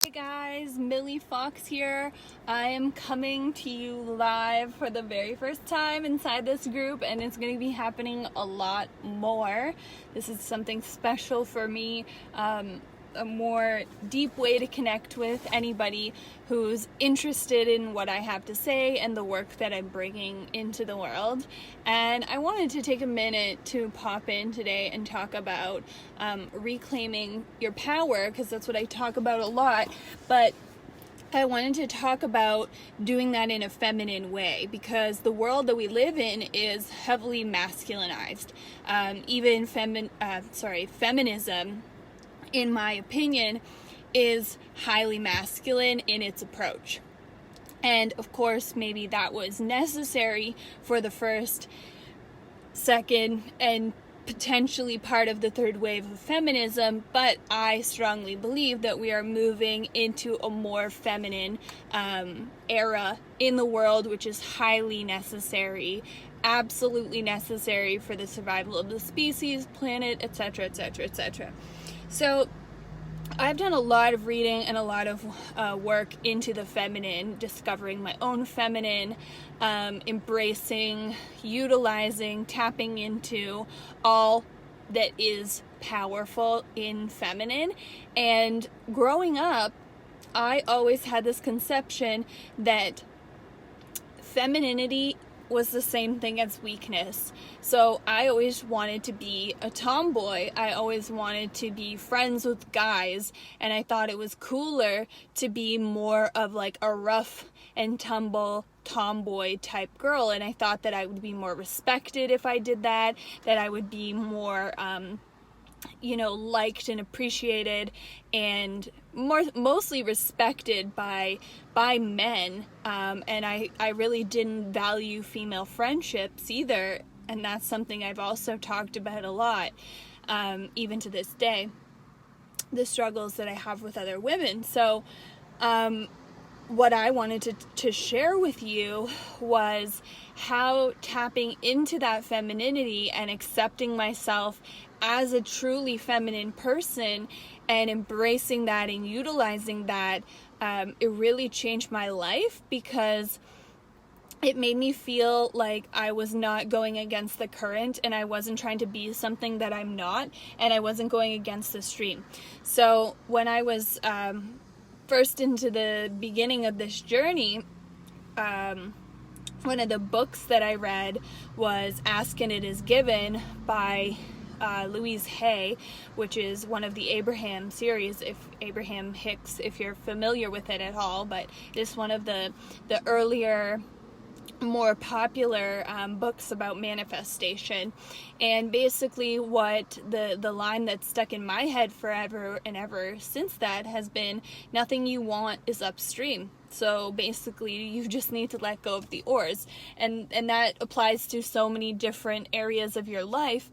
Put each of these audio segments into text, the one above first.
Hey guys, Millie Fox here. I am coming to you live for the very first time inside this group, and it's going to be happening a lot more. This is something special for me, a more deep way to connect with anybody who's interested in what I have to say and the work that I'm bringing into the world. And I wanted to take a minute to pop in today and talk about reclaiming your power, because that's what I talk about a lot, but I wanted to talk about doing that in a feminine way, because the world that we live in is heavily masculinized. Even feminism, in my opinion, is highly masculine in its approach. And of course, maybe that was necessary for the first, second, and potentially part of the third wave of feminism, but I strongly believe that we are moving into a more feminine era in the world, which is highly necessary, absolutely necessary for the survival of the species, planet, etc., etc., etc. So I've done a lot of reading and a lot of work into the feminine, discovering my own feminine, embracing, utilizing, tapping into all that is powerful in feminine. And growing up, I always had this conception that femininity was the same thing as weakness. So I always wanted to be a tomboy. I always wanted to be friends with guys, and I thought it was cooler to be more of like a rough and tumble tomboy type girl, and I thought that I would be more respected if I did that I would be more liked and appreciated and mostly respected by men, and I really didn't value female friendships either, and that's something I've also talked about a lot, even to this day, the struggles that I have with other women. So what I wanted to share with you was how tapping into that femininity and accepting myself as a truly feminine person and embracing that and utilizing that, it really changed my life, because it made me feel like I was not going against the current, and I wasn't trying to be something that I'm not, and I wasn't going against the stream. So when I was first into the beginning of this journey, one of the books that I read was Ask and It Is Given by Louise Hay, which is one of the Abraham series, Abraham Hicks, if you're familiar with it at all, but it's one of the earlier, more popular books about manifestation. And basically what the line that's stuck in my head forever and ever since that has been, nothing you want is upstream. So basically you just need to let go of the oars, and that applies to so many different areas of your life,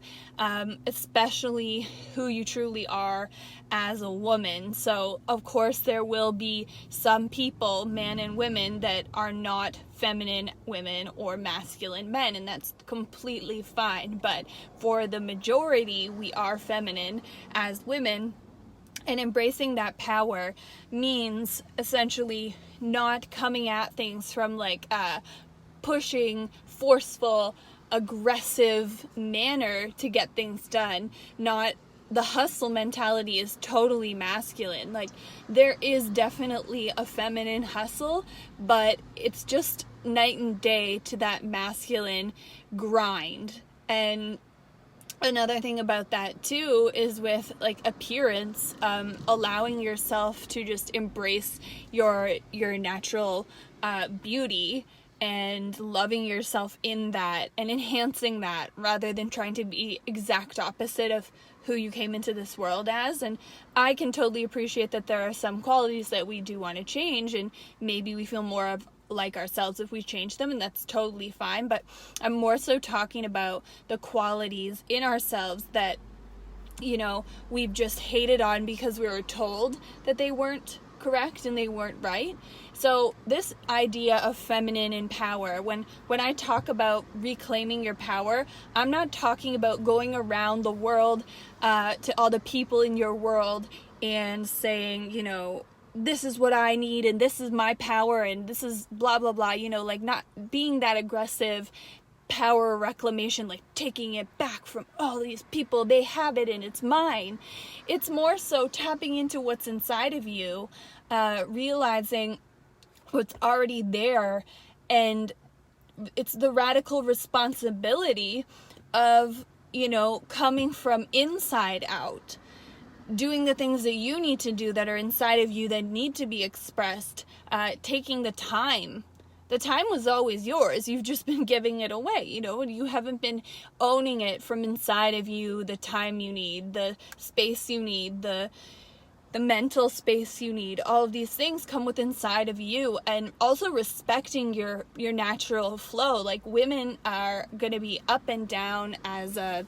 especially who you truly are as a woman. So of course there will be some people, men and women, that are not feminine women or masculine men, and that's completely fine, but for the majority, we are feminine as women. And embracing that power means essentially not coming at things from like a pushing, forceful, aggressive manner to get things done. Not the hustle mentality is totally masculine. Like, there is definitely a feminine hustle, but it's just night and day to that masculine grind. And another thing about that too is with like appearance, allowing yourself to just embrace your natural beauty and loving yourself in that and enhancing that, rather than trying to be exact opposite of who you came into this world as. And I can totally appreciate that there are some qualities that we do want to change, and maybe we feel more of like ourselves if we change them, and that's totally fine. But I'm more so talking about the qualities in ourselves that, we've just hated on because we were told that they weren't correct and they weren't right. So this idea of feminine and power, when I talk about reclaiming your power, I'm not talking about going around the world to all the people in your world and saying, this is what I need and this is my power and this is blah blah blah, you know, like not being that aggressive power reclamation, like taking it back from all these people, they have it and it's mine. It's more so tapping into what's inside of you, realizing what's already there, and it's the radical responsibility of, you know, coming from inside out, doing the things that you need to do that are inside of you that need to be expressed, taking the time. The time was always yours. You've just been giving it away, you know, you haven't been owning it from inside of you, the time you need, the space you need, the mental space you need. All of these things come with inside of you, and also respecting your natural flow. Like, women are going to be up and down as a,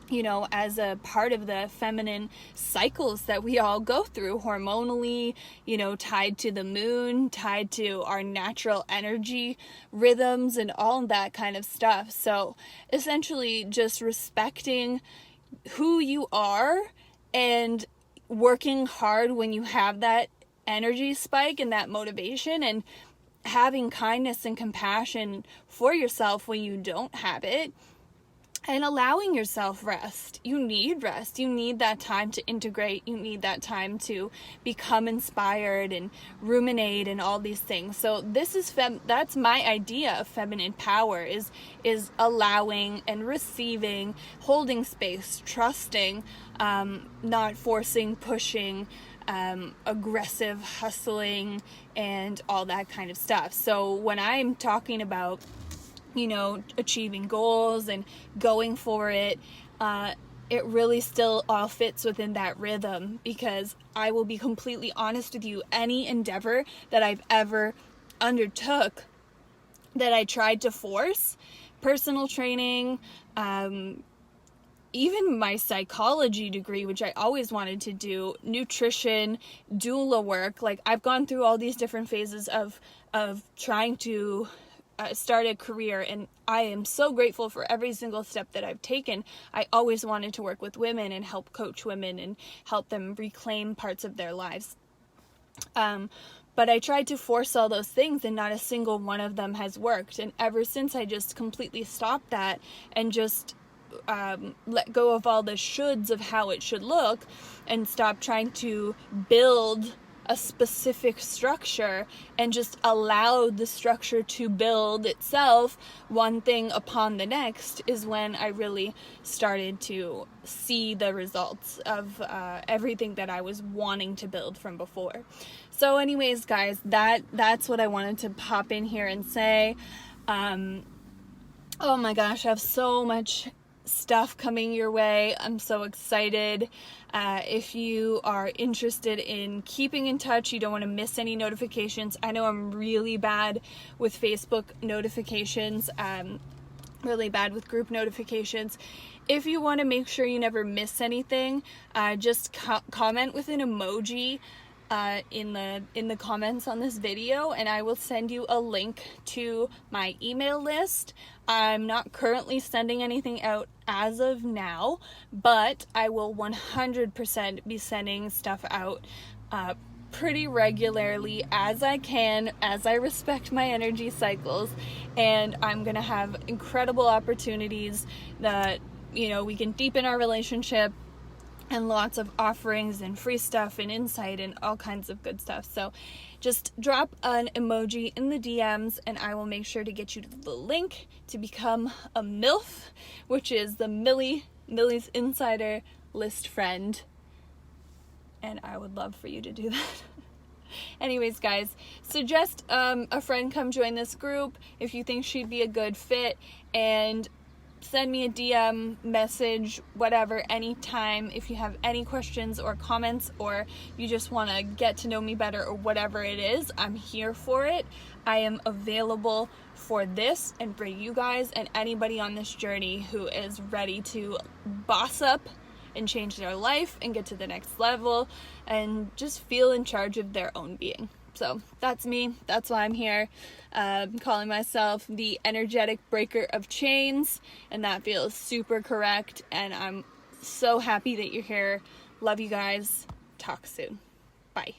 you know, as a part of the feminine cycles that we all go through hormonally, you know, tied to the moon, tied to our natural energy rhythms and all that kind of stuff. So essentially just respecting who you are and working hard when you have that energy spike and that motivation, and having kindness and compassion for yourself when you don't have it, and allowing yourself rest. You need rest. You need that time to integrate. You need that time to become inspired and ruminate and all these things. So this is that's my idea of feminine power, is allowing and receiving, holding space, trusting, not forcing, pushing, aggressive hustling, and all that kind of stuff. So when I'm talking about, you know, achieving goals and going for it, it really still all fits within that rhythm, because I will be completely honest with you, any endeavor that I've ever undertook that I tried to force, personal training, even my psychology degree, which I always wanted to do, nutrition, doula work, like I've gone through all these different phases of trying to start a career, and I am so grateful for every single step that I've taken. I always wanted to work with women and help coach women and help them reclaim parts of their lives. But I tried to force all those things, and not a single one of them has worked. And ever since, I just completely stopped that and just let go of all the shoulds of how it should look, and stop trying to build a specific structure and just allow the structure to build itself one thing upon the next, is when I really started to see the results of everything that I was wanting to build from before. So anyways, guys, that's what I wanted to pop in here and say. Oh my gosh, I have so much stuff coming your way. I'm so excited. If you are interested in keeping in touch, you don't want to miss any notifications. I know I'm really bad with Facebook notifications, really bad with group notifications. If you want to make sure you never miss anything, just comment with an emoji in the comments on this video, and I will send you a link to my email list. I'm not currently sending anything out as of now, but I will 100% be sending stuff out pretty regularly as I can, as I respect my energy cycles, and I'm gonna have incredible opportunities that, you know, we can deepen our relationship, and lots of offerings and free stuff and insight and all kinds of good stuff. So just drop an emoji in the DMs, and I will make sure to get you to the link to become a MILF, which is the Millie's Insider List friend. And I would love for you to do that. Anyways, guys, suggest a friend come join this group if you think she'd be a good fit, and send me a DM, message, whatever, anytime. If you have any questions or comments, or you just want to get to know me better, or whatever it is, I'm here for it. I am available for this and for you guys and anybody on this journey who is ready to boss up and change their life and get to the next level and just feel in charge of their own being. So that's me. That's why I'm here. I'm calling myself the energetic breaker of chains, and that feels super correct. And I'm so happy that you're here. Love you guys. Talk soon. Bye.